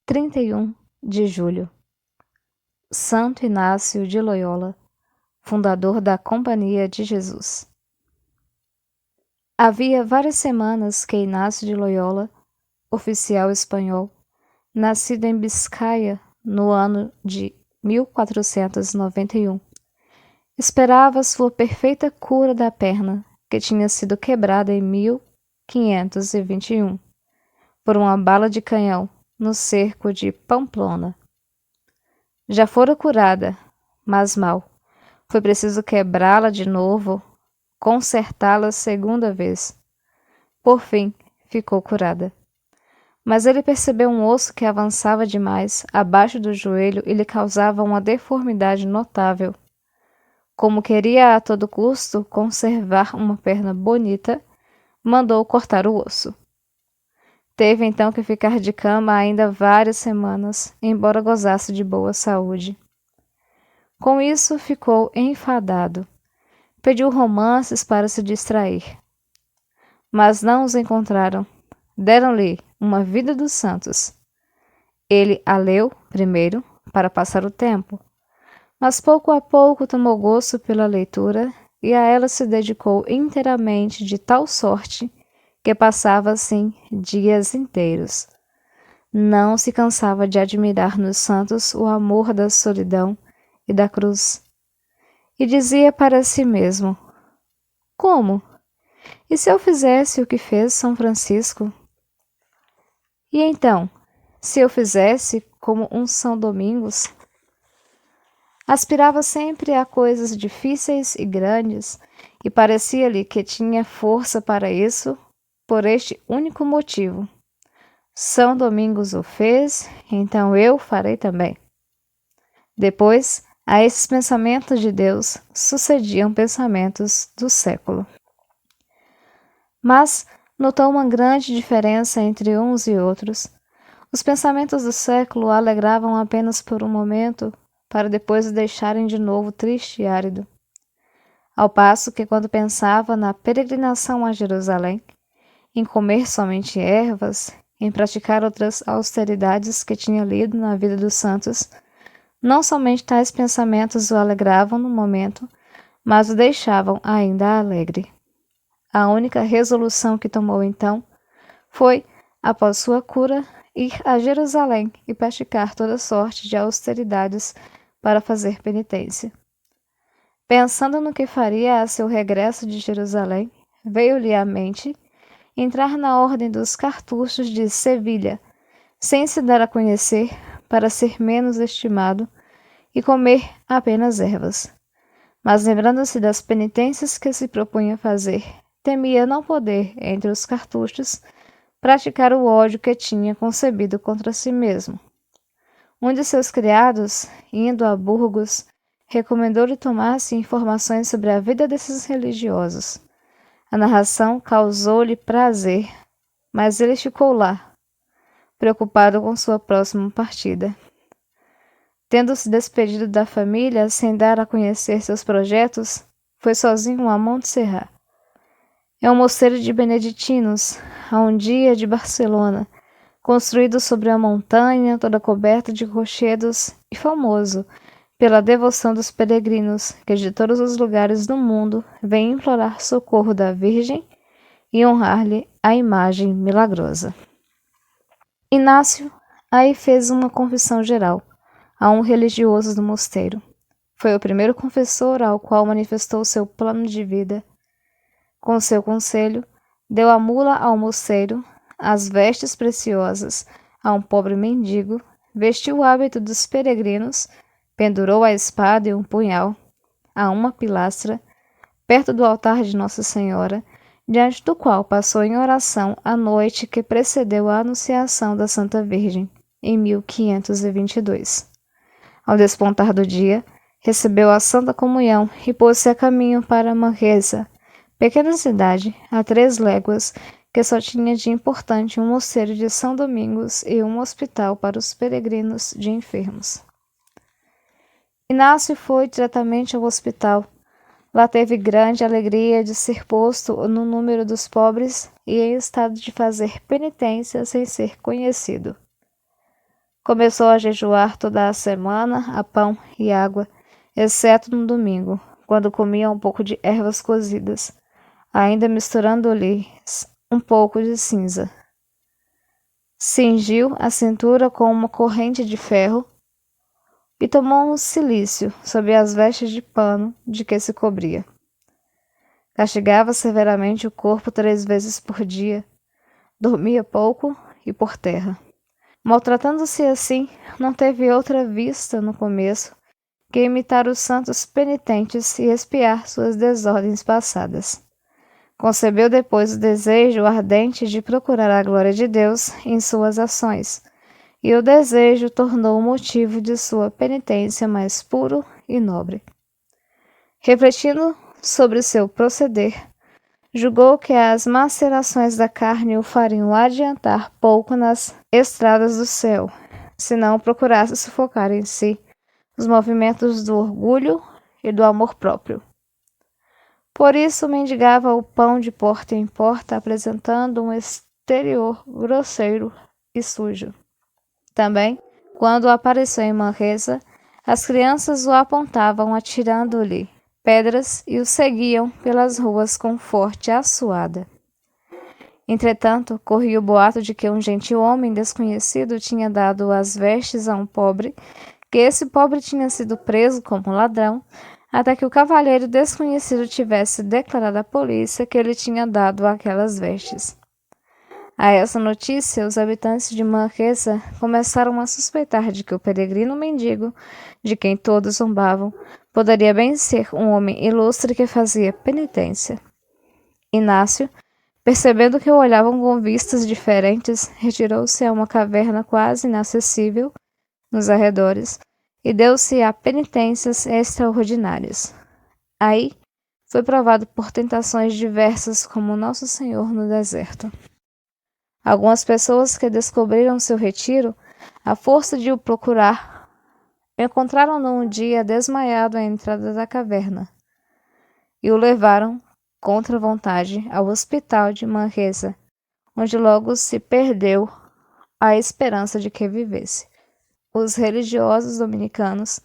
31 de julho. Santo Inácio de Loyola, fundador da Companhia de Jesus. Havia várias semanas que Inácio de Loyola, oficial espanhol, nascido em Biscaia no ano de 1491, esperava sua perfeita cura da perna, que tinha sido quebrada em 1521 por uma bala de canhão no cerco de Pamplona. Já fora curada, mas mal. Foi preciso quebrá-la de novo, consertá-la segunda vez. Por fim, ficou curada. Mas ele percebeu um osso que avançava demais abaixo do joelho e lhe causava uma deformidade notável. Como queria a todo custo conservar uma perna bonita, mandou cortar o osso. Teve então que ficar de cama ainda várias semanas, embora gozasse de boa saúde. Com isso, ficou enfadado. Pediu romances para se distrair. Mas não os encontraram. Deram-lhe uma vida dos santos. Ele a leu, primeiro, para passar o tempo, mas pouco a pouco tomou gosto pela leitura e a ela se dedicou inteiramente, de tal sorte que passava assim dias inteiros. Não se cansava de admirar nos santos o amor da solidão e da cruz. E dizia para si mesmo: como? E se eu fizesse o que fez São Francisco? E então, se eu fizesse como um São Domingos? Aspirava sempre a coisas difíceis e grandes, e parecia-lhe que tinha força para isso, por este único motivo. São Domingos o fez, então eu farei também. Depois, a esses pensamentos de Deus sucediam pensamentos do século. Mas notou uma grande diferença entre uns e outros. Os pensamentos do século o alegravam apenas por um momento, para depois o deixarem de novo triste e árido. Ao passo que, quando pensava na peregrinação a Jerusalém, em comer somente ervas, em praticar outras austeridades que tinha lido na vida dos santos, não somente tais pensamentos o alegravam no momento, mas o deixavam ainda alegre. A única resolução que tomou então foi, após sua cura, ir a Jerusalém e praticar toda sorte de austeridades para fazer penitência. Pensando no que faria a seu regresso de Jerusalém, veio-lhe à mente entrar na ordem dos cartuchos de Sevilha, sem se dar a conhecer, para ser menos estimado, e comer apenas ervas. Mas lembrando-se das penitências que se propunha fazer, temia não poder, entre os cartuchos, praticar o ódio que tinha concebido contra si mesmo. Um de seus criados, indo a Burgos, recomendou-lhe tomasse informações sobre a vida desses religiosos. A narração causou-lhe prazer, mas ele ficou lá, preocupado com sua próxima partida. Tendo se despedido da família sem dar a conhecer seus projetos, foi sozinho a Montserrat. É um mosteiro de beneditinos, a um dia de Barcelona, construído sobre a montanha, toda coberta de rochedos e famoso pela devoção dos peregrinos que de todos os lugares do mundo vêm implorar socorro da Virgem e honrar-lhe a imagem milagrosa. Inácio aí fez uma confissão geral a um religioso do mosteiro. Foi o primeiro confessor ao qual manifestou seu plano de vida. Com seu conselho, deu a mula ao mosteiro, as vestes preciosas a um pobre mendigo, vestiu o hábito dos peregrinos, pendurou a espada e um punhal a uma pilastra, perto do altar de Nossa Senhora, diante do qual passou em oração a noite que precedeu a anunciação da Santa Virgem, em 1522. Ao despontar do dia, recebeu a Santa Comunhão e pôs-se a caminho para Manresa, pequena cidade, a 3 léguas, que só tinha de importante um mosteiro de São Domingos e um hospital para os peregrinos de enfermos. Inácio foi diretamente ao hospital. Lá teve grande alegria de ser posto no número dos pobres e em estado de fazer penitência sem ser conhecido. Começou a jejuar toda a semana a pão e água, exceto no domingo, quando comia um pouco de ervas cozidas, ainda misturando-lhes um pouco de cinza. Cingiu a cintura com uma corrente de ferro e tomou um cilício sob as vestes de pano de que se cobria. Castigava severamente o corpo 3 vezes por dia, dormia pouco e por terra. Maltratando-se assim, não teve outra vista no começo que imitar os santos penitentes e expiar suas desordens passadas. Concebeu depois o desejo ardente de procurar a glória de Deus em suas ações, e o desejo tornou o motivo de sua penitência mais puro e nobre. Refletindo sobre seu proceder, julgou que as macerações da carne o fariam adiantar pouco nas estradas do céu, se não procurasse sufocar em si os movimentos do orgulho e do amor próprio. Por isso mendigava o pão de porta em porta, apresentando um exterior grosseiro e sujo. Também, quando apareceu em Manresa, as crianças o apontavam atirando-lhe pedras e o seguiam pelas ruas com forte assoada. Entretanto, corria o boato de que um gentil homem desconhecido tinha dado as vestes a um pobre, que esse pobre tinha sido preso como ladrão, até que o cavalheiro desconhecido tivesse declarado à polícia que ele tinha dado aquelas vestes. A essa notícia, os habitantes de Manresa começaram a suspeitar de que o peregrino mendigo, de quem todos zombavam, poderia bem ser um homem ilustre que fazia penitência. Inácio, percebendo que o olhavam com vistas diferentes, retirou-se a uma caverna quase inacessível nos arredores e deu-se a penitências extraordinárias. Aí foi provado por tentações diversas como Nosso Senhor no deserto. Algumas pessoas que descobriram seu retiro, à força de o procurar, encontraram-no um dia desmaiado à entrada da caverna e o levaram, contra vontade, ao hospital de Manresa, onde logo se perdeu a esperança de que vivesse. Os religiosos dominicanos,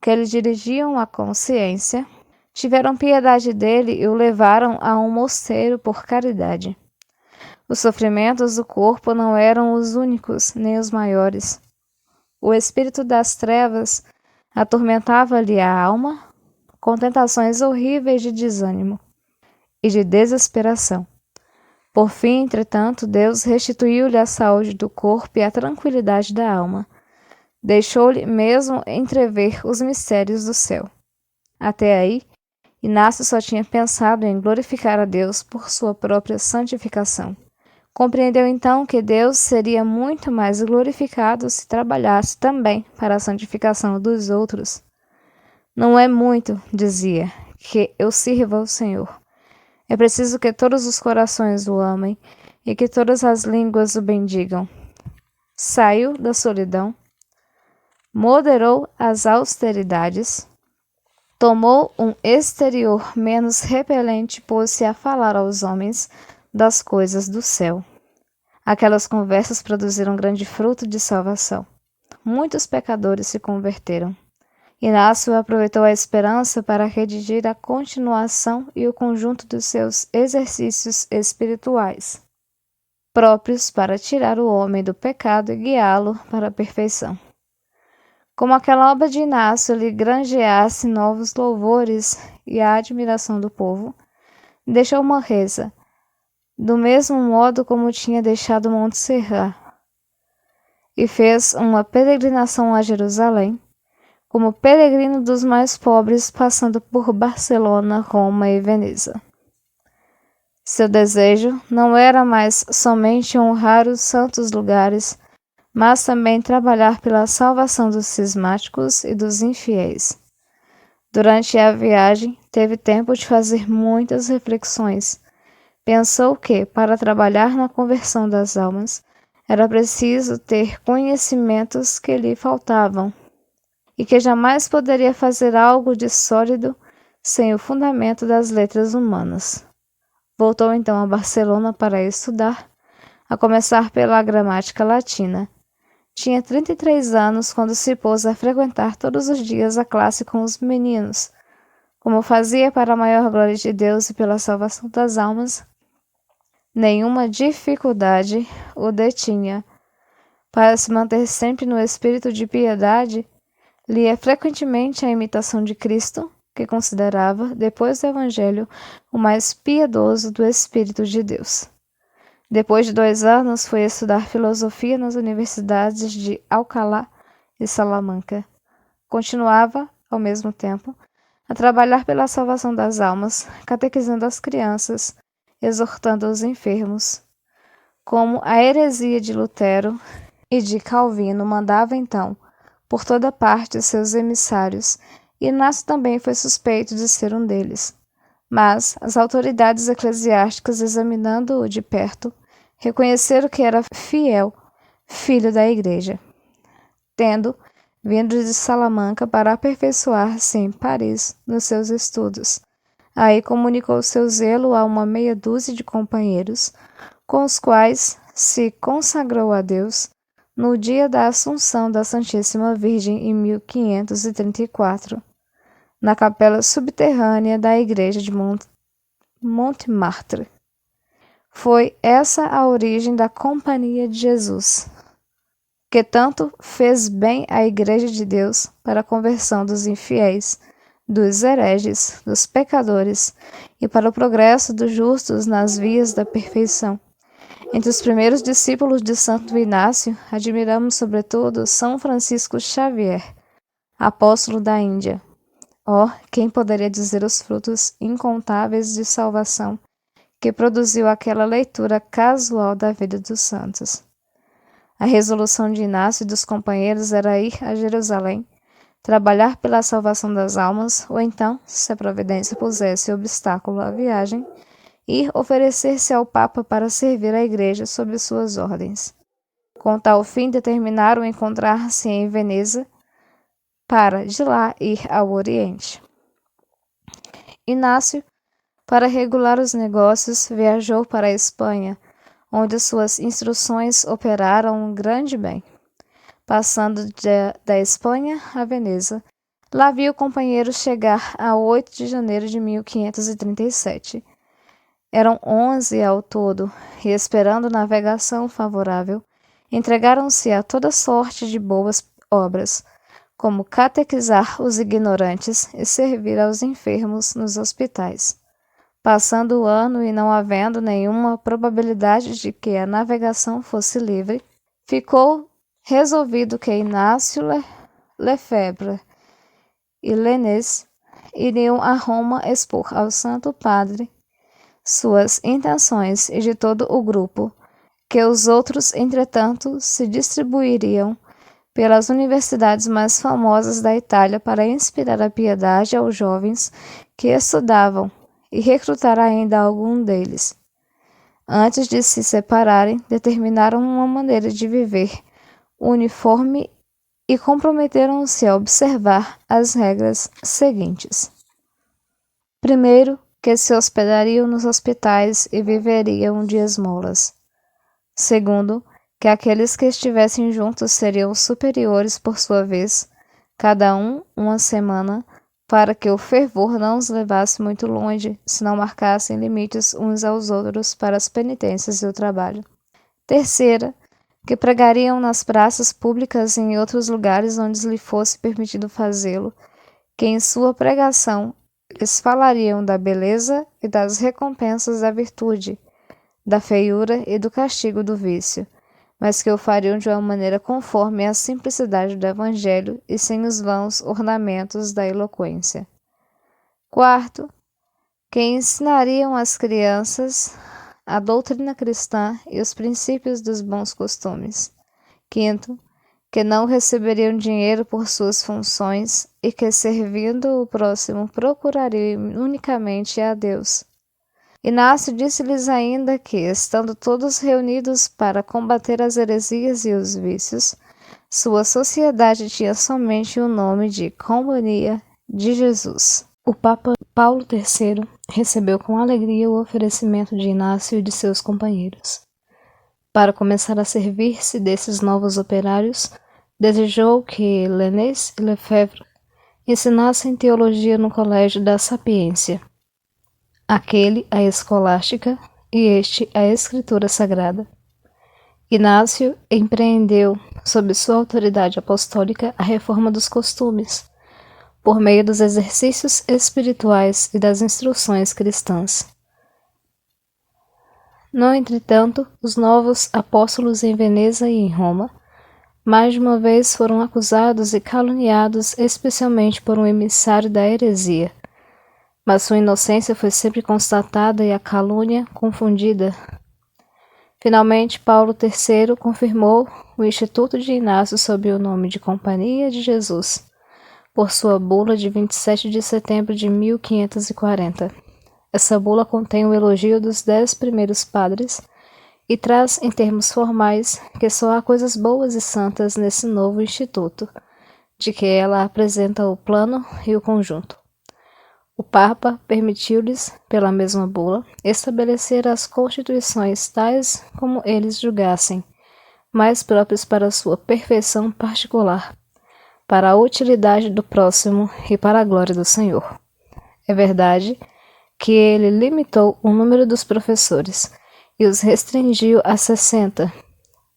que lhe dirigiam a consciência, tiveram piedade dele e o levaram a um mosteiro por caridade. Os sofrimentos do corpo não eram os únicos, nem os maiores. O espírito das trevas atormentava-lhe a alma com tentações horríveis de desânimo e de desesperação. Por fim, entretanto, Deus restituiu-lhe a saúde do corpo e a tranquilidade da alma. Deixou-lhe mesmo entrever os mistérios do céu. Até aí, Inácio só tinha pensado em glorificar a Deus por sua própria santificação. Compreendeu então que Deus seria muito mais glorificado se trabalhasse também para a santificação dos outros. Não é muito, dizia, que eu sirva ao Senhor. É preciso que todos os corações o amem e que todas as línguas o bendigam. Saiu da solidão, moderou as austeridades, tomou um exterior menos repelente, pôs-se a falar aos homens das coisas do céu. Aquelas conversas produziram grande fruto de salvação. Muitos pecadores se converteram. Inácio aproveitou a esperança para redigir a continuação e o conjunto dos seus exercícios espirituais, próprios para tirar o homem do pecado e guiá-lo para a perfeição. Como aquela obra de Inácio lhe granjeasse novos louvores e a admiração do povo, deixou Manresa, do mesmo modo como tinha deixado Montserrat, e fez uma peregrinação a Jerusalém, como peregrino dos mais pobres, passando por Barcelona, Roma e Veneza. Seu desejo não era mais somente honrar os santos lugares, mas também trabalhar pela salvação dos cismáticos e dos infiéis. Durante a viagem, teve tempo de fazer muitas reflexões. Pensou que, para trabalhar na conversão das almas, era preciso ter conhecimentos que lhe faltavam, e que jamais poderia fazer algo de sólido sem o fundamento das letras humanas. Voltou então a Barcelona para estudar, a começar pela gramática latina, Tinha 33 anos quando se pôs a frequentar todos os dias a classe com os meninos. Como fazia para a maior glória de Deus e pela salvação das almas, nenhuma dificuldade o detinha. Para se manter sempre no espírito de piedade, lia frequentemente a imitação de Cristo, que considerava, depois do Evangelho, o mais piedoso do Espírito de Deus. Depois de 2 anos, foi estudar filosofia nas universidades de Alcalá e Salamanca. Continuava, ao mesmo tempo, a trabalhar pela salvação das almas, catequizando as crianças, exortando os enfermos. Como a heresia de Lutero e de Calvino mandava então, por toda parte, seus emissários, Inácio também foi suspeito de ser um deles. Mas as autoridades eclesiásticas, examinando-o de perto, reconheceram que era fiel filho da Igreja, tendo vindo de Salamanca para aperfeiçoar-se em Paris nos seus estudos. Aí comunicou seu zelo a uma meia dúzia de companheiros, com os quais se consagrou a Deus no dia da Assunção da Santíssima Virgem em 1534, na capela subterrânea da igreja de Montmartre. Foi essa a origem da Companhia de Jesus, que tanto fez bem à Igreja de Deus para a conversão dos infiéis, dos hereges, dos pecadores e para o progresso dos justos nas vias da perfeição. Entre os primeiros discípulos de Santo Inácio, admiramos sobretudo São Francisco Xavier, apóstolo da Índia. Oh, quem poderia dizer os frutos incontáveis de salvação que produziu aquela leitura casual da vida dos santos? A resolução de Inácio e dos companheiros era ir a Jerusalém, trabalhar pela salvação das almas, ou então, se a providência pusesse obstáculo à viagem, ir oferecer-se ao Papa para servir a Igreja sob suas ordens. Com tal fim, determinaram encontrar-se em Veneza, para de lá ir ao Oriente. Inácio, para regular os negócios, viajou para a Espanha, onde suas instruções operaram um grande bem. Passando da Espanha a Veneza, lá viu o companheiro chegar a 8 de janeiro de 1537. Eram 11 ao todo, e esperando navegação favorável, entregaram-se a toda sorte de boas obras, como catequizar os ignorantes e servir aos enfermos nos hospitais. Passando o ano e não havendo nenhuma probabilidade de que a navegação fosse livre, ficou resolvido que Inácio Lefebvre e Lenés iriam a Roma expor ao Santo Padre suas intenções e de todo o grupo, que os outros, entretanto, se distribuiriam pelas universidades mais famosas da Itália para inspirar a piedade aos jovens que estudavam e recrutar ainda algum deles. Antes de se separarem, determinaram uma maneira de viver uniforme e comprometeram-se a observar as regras seguintes. Primeiro, que se hospedariam nos hospitais e viveriam de esmolas. Segundo, que aqueles que estivessem juntos seriam superiores por sua vez, cada um uma semana, para que o fervor não os levasse muito longe, se não marcassem limites uns aos outros para as penitências e o trabalho. Terceira, que pregariam nas praças públicas e em outros lugares onde lhe fosse permitido fazê-lo, que em sua pregação lhes falariam da beleza e das recompensas da virtude, da feiura e do castigo do vício, mas que o fariam de uma maneira conforme à simplicidade do Evangelho e sem os vãos ornamentos da eloquência. Quarto, que ensinariam às crianças a doutrina cristã e os princípios dos bons costumes. Quinto, que não receberiam dinheiro por suas funções e que, servindo o próximo, procurariam unicamente a Deus. Inácio disse-lhes ainda que, estando todos reunidos para combater as heresias e os vícios, sua sociedade tinha somente o nome de Companhia de Jesus. O Papa Paulo III recebeu com alegria o oferecimento de Inácio e de seus companheiros. Para começar a servir-se desses novos operários, desejou que Leibniz e Lefebvre ensinassem teologia no Colégio da Sapiência, aquele a escolástica e este a escritura sagrada. Inácio empreendeu, sob sua autoridade apostólica, a reforma dos costumes, por meio dos exercícios espirituais e das instruções cristãs. No entretanto, os novos apóstolos em Veneza e em Roma, mais de uma vez foram acusados e caluniados, especialmente por um emissário da heresia. Mas sua inocência foi sempre constatada e a calúnia confundida. Finalmente, Paulo III confirmou o Instituto de Inácio sob o nome de Companhia de Jesus, por sua bula de 27 de setembro de 1540. Essa bula contém o elogio dos 10 primeiros padres e traz, em termos formais, que só há coisas boas e santas nesse novo instituto, de que ela apresenta o plano e o conjunto. O Papa permitiu-lhes, pela mesma bula, estabelecer as constituições tais como eles julgassem, mais próprias para sua perfeição particular, para a utilidade do próximo e para a glória do Senhor. É verdade que ele limitou o número dos professores e os restringiu a 60,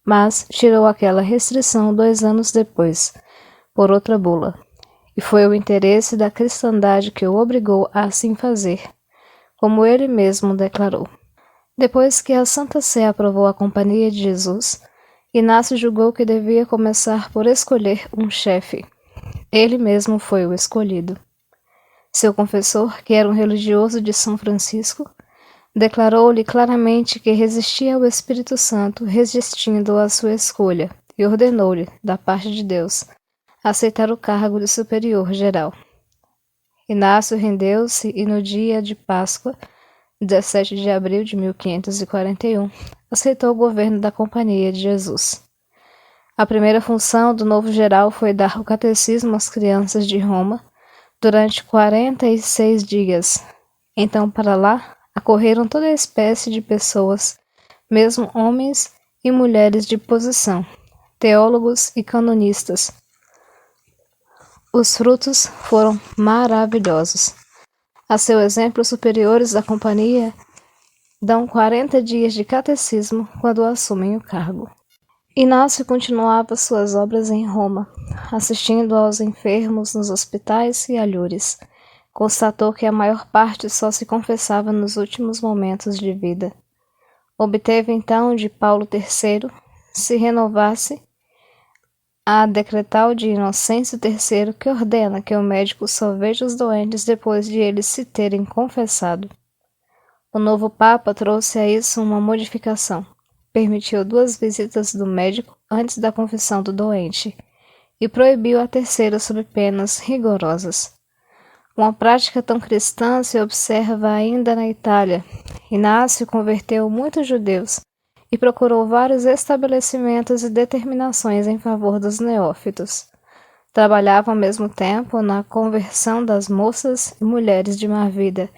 mas tirou aquela restrição 2 anos depois, por outra bula. E foi o interesse da cristandade que o obrigou a assim fazer, como ele mesmo declarou. Depois que a Santa Sé aprovou a Companhia de Jesus, Inácio julgou que devia começar por escolher um chefe. Ele mesmo foi o escolhido. Seu confessor, que era um religioso de São Francisco, declarou-lhe claramente que resistia ao Espírito Santo, resistindo à sua escolha, e ordenou-lhe, da parte de Deus, aceitar o cargo de superior geral. Inácio rendeu-se e no dia de Páscoa, 17 de abril de 1541, aceitou o governo da Companhia de Jesus. A primeira função do novo geral foi dar o catecismo às crianças de Roma durante 46 dias. Então, para lá, acorreram toda espécie de pessoas, mesmo homens e mulheres de posição, teólogos e canonistas. Os frutos foram maravilhosos. A seu exemplo, os superiores da companhia dão 40 dias de catecismo quando assumem o cargo. Inácio continuava suas obras em Roma, assistindo aos enfermos nos hospitais e alhures. Constatou que a maior parte só se confessava nos últimos momentos de vida. Obteve então de Paulo III se renovasse a decretal de Inocêncio III, que ordena que o médico só veja os doentes depois de eles se terem confessado. O novo Papa trouxe a isso uma modificação. Permitiu 2 visitas do médico antes da confissão do doente e proibiu a terceira sob penas rigorosas. Uma prática tão cristã se observa ainda na Itália. Inácio converteu muitos judeus e procurou vários estabelecimentos e determinações em favor dos neófitos. Trabalhava ao mesmo tempo na conversão das moças e mulheres de má vida,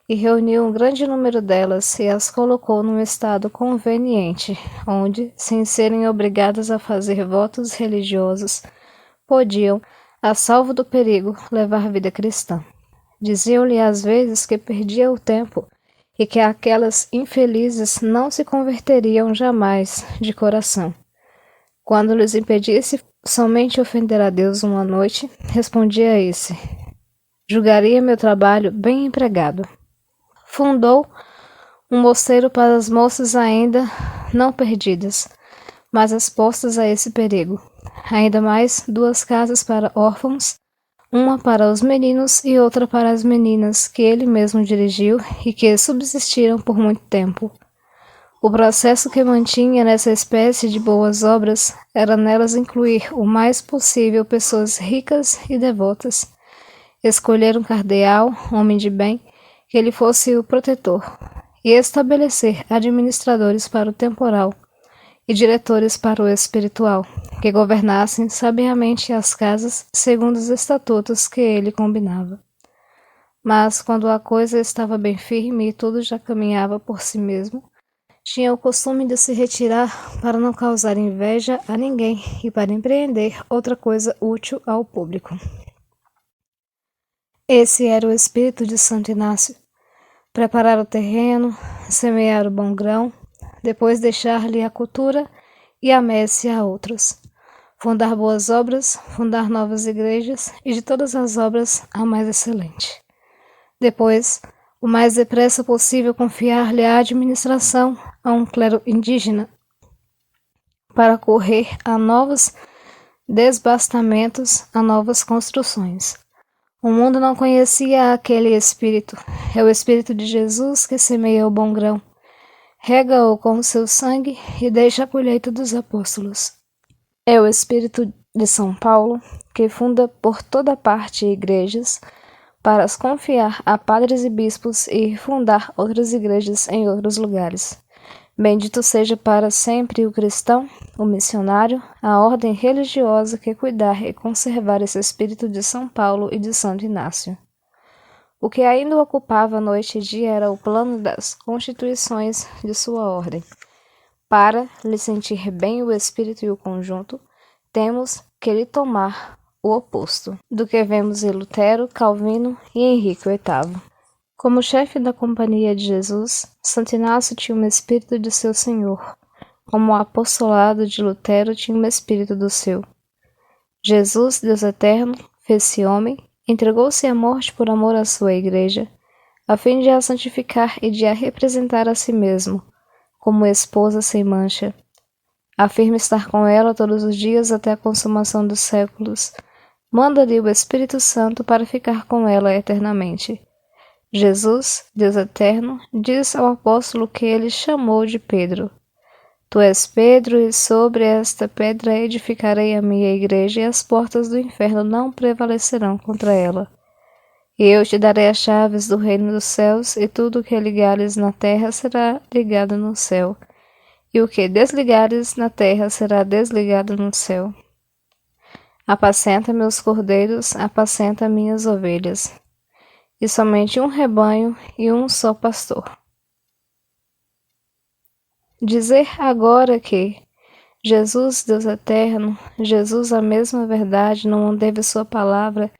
e reuniu um grande número delas e as colocou num estado conveniente, onde, sem serem obrigadas a fazer votos religiosos, podiam, a salvo do perigo, levar vida cristã. Diziam-lhe às vezes que perdia o tempo e que aquelas infelizes não se converteriam jamais de coração. Quando lhes impedisse somente ofender a Deus uma noite, respondia esse: julgaria meu trabalho bem empregado. Fundou um mosteiro para as moças ainda não perdidas, mas expostas a esse perigo. Ainda mais 2 casas para órfãos, uma para os meninos e outra para as meninas, que ele mesmo dirigiu e que subsistiram por muito tempo. O processo que mantinha nessa espécie de boas obras era nelas incluir o mais possível pessoas ricas e devotas, escolher um cardeal, homem de bem, que ele fosse o protetor, e estabelecer administradores para o temporal e diretores para o espiritual, que governassem sabiamente as casas segundo os estatutos que ele combinava. Mas, quando a coisa estava bem firme e tudo já caminhava por si mesmo, Tinha o costume de se retirar para não causar inveja a ninguém e para empreender outra coisa útil ao público. Esse era o espírito de Santo Inácio: preparar o terreno, semear o bom grão, depois deixar-lhe a cultura e a messe a outros. Fundar boas obras, fundar novas igrejas e de todas as obras a mais excelente. Depois, o mais depressa possível confiar-lhe a administração a um clero indígena para correr a novos desbastamentos, a novas construções. O mundo não conhecia aquele espírito. É o espírito de Jesus que semeia o bom grão, rega-o com o seu sangue e deixa a colheita dos apóstolos. É o espírito de São Paulo que funda por toda parte igrejas para as confiar a padres e bispos e fundar outras igrejas em outros lugares. Bendito seja para sempre o cristão, o missionário, a ordem religiosa que cuidar e conservar esse espírito de São Paulo e de Santo Inácio. O que ainda ocupava noite e dia era o plano das constituições de sua ordem. Para lhe sentir bem o espírito e o conjunto, temos que lhe tomar o oposto do que vemos em Lutero, Calvino e Henrique VIII. Como chefe da Companhia de Jesus, Santo Inácio tinha um espírito de seu Senhor, como o apostolado de Lutero tinha um espírito do seu. Jesus, Deus eterno, fez-se homem, entregou-se à morte por amor à sua Igreja, a fim de a santificar e de a representar a si mesmo, como esposa sem mancha. Afirma estar com ela todos os dias até a consumação dos séculos. Manda-lhe o Espírito Santo para ficar com ela eternamente. Jesus, Deus eterno, diz ao apóstolo que ele chamou de Pedro: Tu és Pedro, e sobre esta pedra edificarei a minha igreja, e as portas do inferno não prevalecerão contra ela. E eu te darei as chaves do reino dos céus, e tudo o que ligares na terra será ligado no céu, e o que desligares na terra será desligado no céu. Apacenta meus cordeiros, apacenta minhas ovelhas. E somente um rebanho e um só pastor. Dizer agora que Jesus, Deus eterno, Jesus a mesma verdade, não manteve sua palavra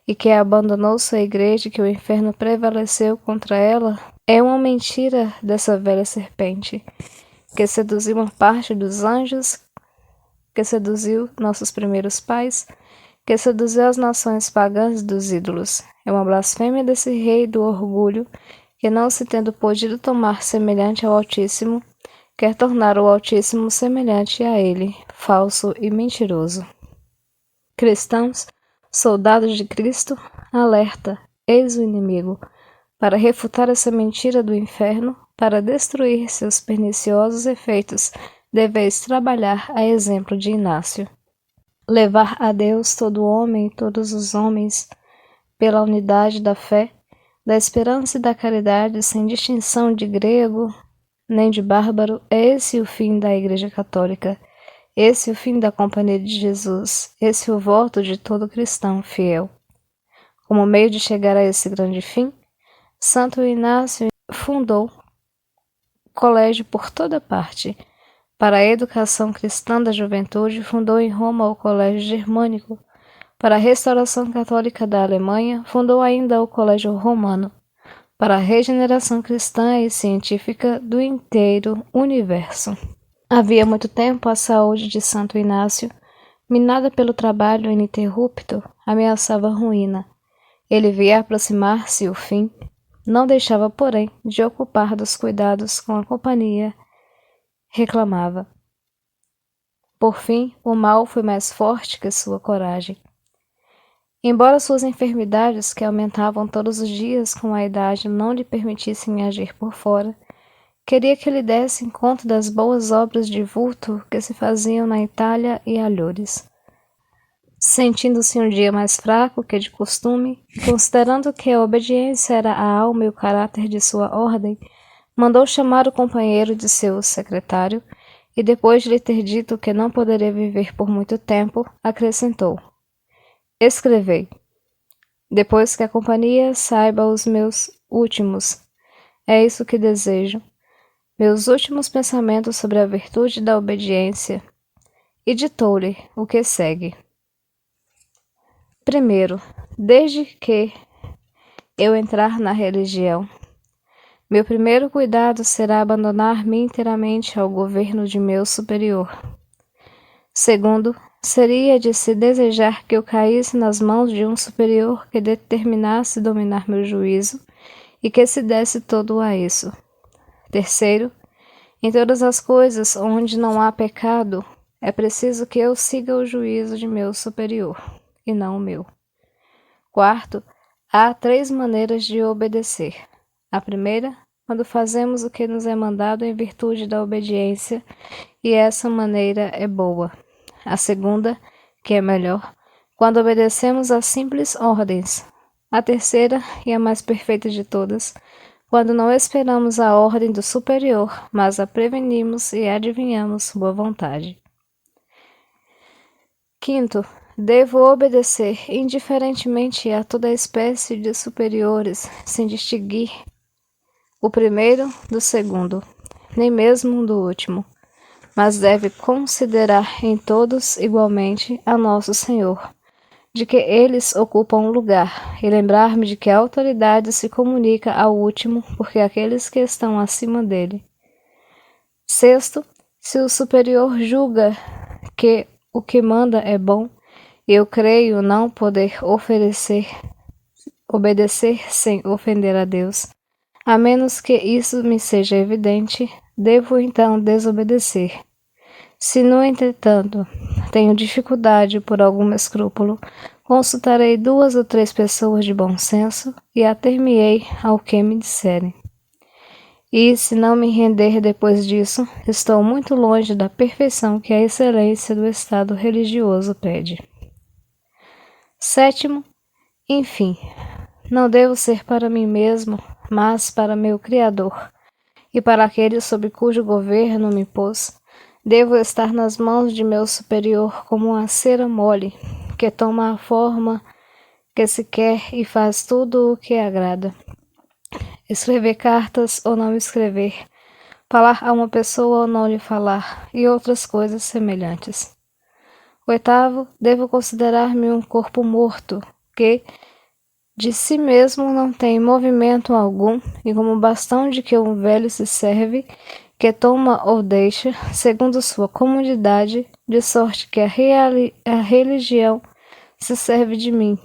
e que abandonou sua igreja e que o inferno prevaleceu contra ela, é uma mentira dessa velha serpente, que seduziu uma parte dos anjos, que seduziu nossos primeiros pais, que seduziu as nações pagãs dos ídolos. É uma blasfêmia desse rei do orgulho, que não se tendo podido tomar semelhante ao Altíssimo, quer tornar o Altíssimo semelhante a ele, falso e mentiroso. Cristãos, soldados de Cristo, alerta, eis o inimigo, para refutar essa mentira do inferno, para destruir seus perniciosos efeitos, deveis trabalhar a exemplo de Inácio. Levar a Deus todo homem e todos os homens, pela unidade da fé, da esperança e da caridade, sem distinção de grego nem de bárbaro, é esse o fim da Igreja Católica, esse o fim da Companhia de Jesus, esse o voto de todo cristão fiel. Como meio de chegar a esse grande fim, Santo Inácio fundou colégio por toda parte. Para a educação cristã da juventude, fundou em Roma o Colégio Germânico. Para a restauração católica da Alemanha, fundou ainda o Colégio Romano. Para a regeneração cristã e científica do inteiro universo. Havia muito tempo a saúde de Santo Inácio, minada pelo trabalho ininterrupto, ameaçava a ruína. Ele via aproximar-se o fim, não deixava, porém, de ocupar dos cuidados com a companhia, reclamava. Por fim, o mal foi mais forte que sua coragem. Embora suas enfermidades, que aumentavam todos os dias com a idade, não lhe permitissem agir por fora, queria que lhe dessem conta das boas obras de vulto que se faziam na Itália e alhures. Sentindo-se um dia mais fraco que de costume, e considerando que a obediência era a alma e o caráter de sua ordem, mandou chamar o companheiro de seu secretário, e depois de lhe ter dito que não poderia viver por muito tempo, acrescentou: Escrevei, depois que a companhia saiba os meus últimos. É isso que desejo. meus últimos pensamentos sobre a virtude da obediência e ditou-lhe o que segue. Primeiro, desde que eu entrar na religião, meu primeiro cuidado será abandonar-me inteiramente ao governo de meu superior. Segundo, seria de se desejar que eu caísse nas mãos de um superior que determinasse dominar meu juízo e que se desse todo a isso. Terceiro, em todas as coisas onde não há pecado, é preciso que eu siga o juízo de meu superior, e não o meu. Quarto, há 3 maneiras de obedecer. A primeira, quando fazemos o que nos é mandado em virtude da obediência, e essa maneira é boa. A segunda, que é melhor, quando obedecemos às simples ordens. A terceira, e a mais perfeita de todas, quando não esperamos a ordem do superior, mas a prevenimos e adivinhamos sua vontade. Quinto, devo obedecer indiferentemente a toda espécie de superiores, sem distinguir o primeiro do segundo, nem mesmo do último, mas deve considerar em todos igualmente a nosso Senhor, de que eles ocupam um lugar, e lembrar-me de que a autoridade se comunica ao último, porque aqueles que estão acima dele. Sexto, se o superior julga que o que manda é bom, e eu creio não poder obedecer sem ofender a Deus, a menos que isso me seja evidente, devo então desobedecer. Se, no entretanto, tenho dificuldade por algum escrúpulo, consultarei 2 ou 3 pessoas de bom senso e ater-me-ei ao que me disserem. E, se não me render depois disso, estou muito longe da perfeição que a excelência do estado religioso pede. Sétimo, enfim, não devo ser para mim mesmo, mas para meu Criador, e para aquele sob cujo governo me pôs. Devo estar nas mãos de meu superior como uma cera mole, que toma a forma que se quer e faz tudo o que agrada. Escrever cartas ou não escrever, falar a uma pessoa ou não lhe falar, e outras coisas semelhantes. Oitavo, devo considerar-me um corpo morto, que de si mesmo não tem movimento algum, e como bastão de que um velho se serve, que toma ou deixa, segundo sua comodidade, de sorte que a religião se serve de mim,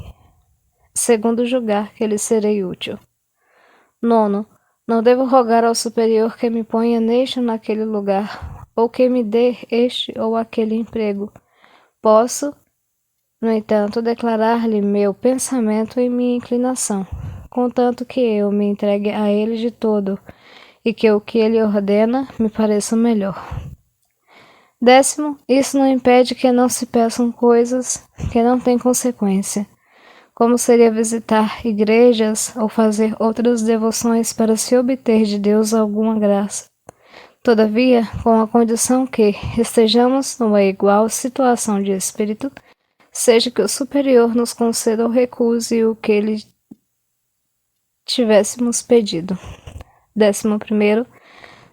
segundo julgar que lhe serei útil. Nono, não devo rogar ao superior que me ponha neste ou naquele lugar, ou que me dê este ou aquele emprego. Posso, no entanto, declarar-lhe meu pensamento e minha inclinação, contanto que eu me entregue a ele de todo, e que o que ele ordena me pareça melhor. Décimo, isso não impede que não se peçam coisas que não têm consequência, como seria visitar igrejas ou fazer outras devoções para se obter de Deus alguma graça. Todavia, com a condição que estejamos numa igual situação de espírito, seja que o superior nos conceda ou recuse o que lhe tivéssemos pedido. 11º,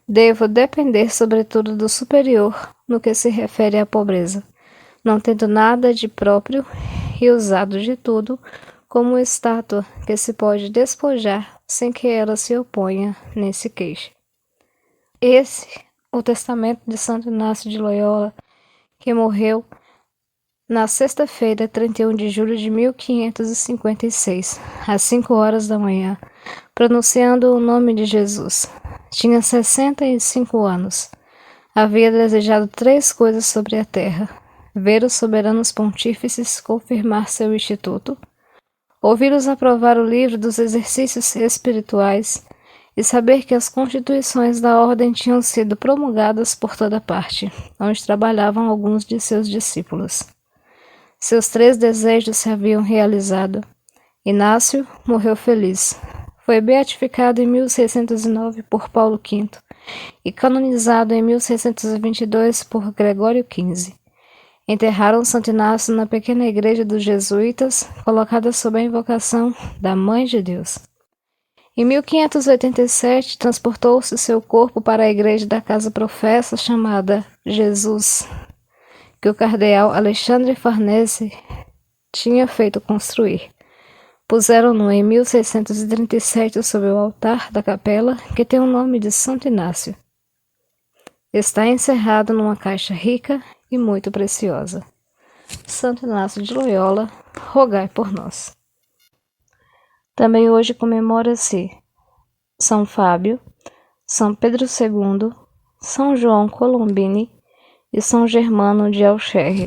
devo depender sobretudo do superior no que se refere à pobreza, não tendo nada de próprio e usado de tudo, como estátua que se pode despojar sem que ela se oponha nem se queixe. Esse, o testamento de Santo Inácio de Loyola, que morreu na sexta-feira, 31 de julho de 1556, às 5 horas da manhã, pronunciando o nome de Jesus. Tinha 65 anos. Havia desejado 3 coisas sobre a terra: ver os soberanos pontífices confirmar seu instituto, ouvi-los aprovar o livro dos exercícios espirituais e saber que as constituições da ordem tinham sido promulgadas por toda parte, onde trabalhavam alguns de seus discípulos. Seus 3 desejos se haviam realizado. Inácio morreu feliz. Foi beatificado em 1609 por Paulo V e canonizado em 1622 por Gregório XV. Enterraram Santo Inácio na pequena igreja dos jesuítas, colocada sob a invocação da Mãe de Deus. Em 1587, transportou-se seu corpo para a igreja da Casa Professa chamada Jesus, que o cardeal Alexandre Farnese tinha feito construir. Puseram-no em 1637 sob o altar da capela, que tem o nome de Santo Inácio. Está encerrado numa caixa rica e muito preciosa. Santo Inácio de Loyola, rogai por nós. Também hoje comemora-se São Fábio, São Pedro II, São João Colombini e São Germano de Auxerre.